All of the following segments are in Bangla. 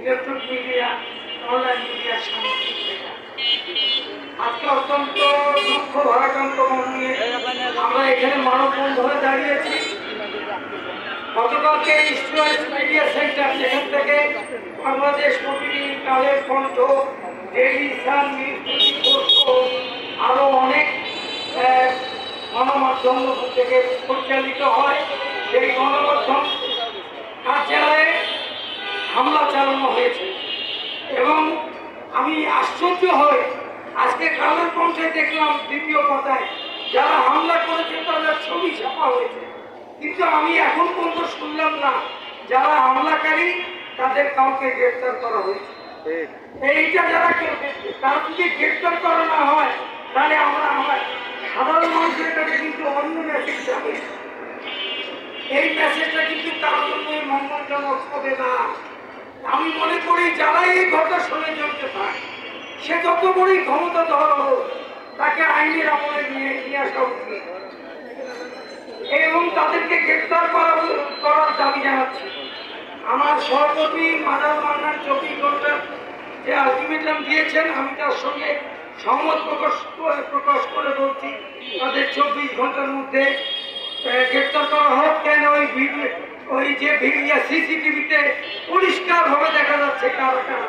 ইলেকট্রনিক মিডিয়া, অনলাইন মিডিয়ার সাংবাদিক থেকে আজকে অত্যন্ত দুঃখ ভারাক্রান্ত মন নিয়ে আমরা এখানে মানববন্ধনে দাঁড়িয়েছি। গতকালকে স্টুডেন্টস মিডিয়া সেন্টার, যেখান থেকে বাংলাদেশ প্রতিদিন, কালের কণ্ঠ, ডেইলি সান, আরও অনেক গণমাধ্যম থেকে পরিচালিত হয়, সেই গণমাধ্যম কার্যালয়ে হামলা চালানো হয়েছে। এবং আমি আশ্চর্য হই, আজকে কালের কণ্ঠে দেখলাম দ্বিতীয় পাতায় যারা হামলা করেছে তাদের ছবি ছাপা হয়েছে, কিন্তু আমি এখন পর্যন্ত শুনলাম না যারা হামলাকারী তাদের কাউকে গ্রেফতার করা হয়েছে। এইটা যারা তারা যদি গ্রেফতার করা না হয় তাহলে আমরা সাধারণ মানুষের কাছে কিন্তু অন্য মেসেজ যাবে। এই মেসেজটা কিন্তু তার জন্য মঙ্গলজনক হবে না। আমি মনে করি যারা এই ঘটনা শুনে চলতে থাকে, সে যত বড়ই ক্ষমতা ধর হোক, তাকে আইনের আমলে নিয়ে আসা উচিত এবং তাদেরকে গ্রেফতার করার দাবি জানাচ্ছি। আমার সহকর্মী মাদার মান্নান 24 ঘন্টা যে আলটিমেটাম দিয়েছেন, আমি তার সঙ্গে সহমত প্রকাশ করে বলছি তাদের 24 ঘন্টার মধ্যে গ্রেফতার করা হোক। কেন ওই যে সিসিটিভিতে পরিষ্কারভাবে দেখা যাচ্ছে কারা কারা।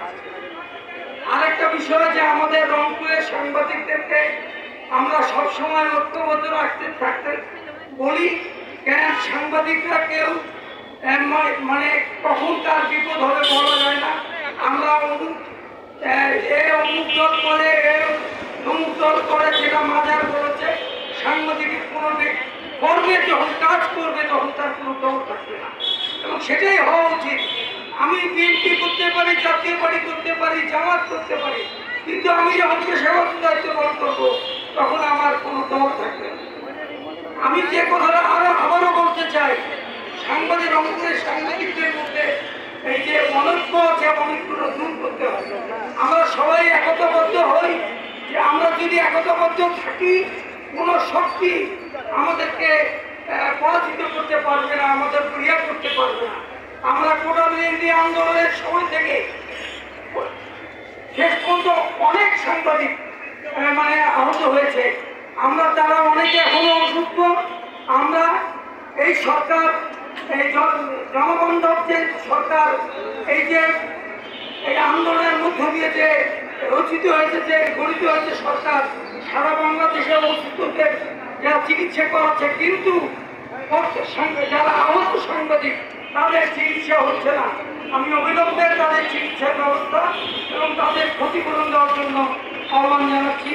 আরেকটা বিষয় যে আমাদের রংপুরের সাংবাদিকদেরকে আমরা সবসময় ঐক্যবদ্ধ থাকতে বলি, কেন সাংবাদিকরা কেউ মানে কখন তার বিপদ হবে বলা যায় না। আমরা অমুক দল করে অমুক দল করে যেটা মাজার করেছে, সাংবাদিকের কোনো করবে যখন কাজ করবে তখন তার কোনো দল থাকবে না, এবং সেটাই হওয়া উচিত। আমি বিএনপি করতে পারি, জাতীয় পার্টি করতে পারি, জামাত করতে পারি, কিন্তু আমি যখন পেশাগত দায়িত্ব পালন করবো তখন আমার কোনো দল থাকবে না। আমি যে কথাটা আবারও বলতে চাই, রংপুরের সাংবাদিকদের মধ্যে এই যে অনৈক্য আছে, অনেকগুলো দূর করতে হবে। আমরা সবাই একতাবদ্ধ হই, যে আমরা যদি একতাবদ্ধ থাকি কোনো শক্তি আমাদেরকে পরাজিত করতে পারবে না, আমাদের ক্রিয়া করতে পারবে না। আমরা কোটা বিরোধী আন্দোলনের সময় থেকে শেষ পর্যন্ত অনেক সাংবাদিক মানে আহত হয়েছে। আমরা তারা অনেকে এখনো অসুস্থ। আমরা এই সরকার, এই জনবান্ধব যে সরকার, এই যে এই আন্দোলনের মধ্য দিয়ে যে রচিত হয়েছে, যে গঠিত হয়েছে সরকার, সারা বাংলাদেশে অসুস্থদের যারা চিকিৎসা করাচ্ছে, কিন্তু যারা আহত সাংবাদিক তাদের চিকিৎসা হচ্ছে না। আমি অবিলম্বে তাদের চিকিৎসার ব্যবস্থা এবং তাদের ক্ষতিপূরণ দেওয়ার জন্য আহ্বান জানাচ্ছি।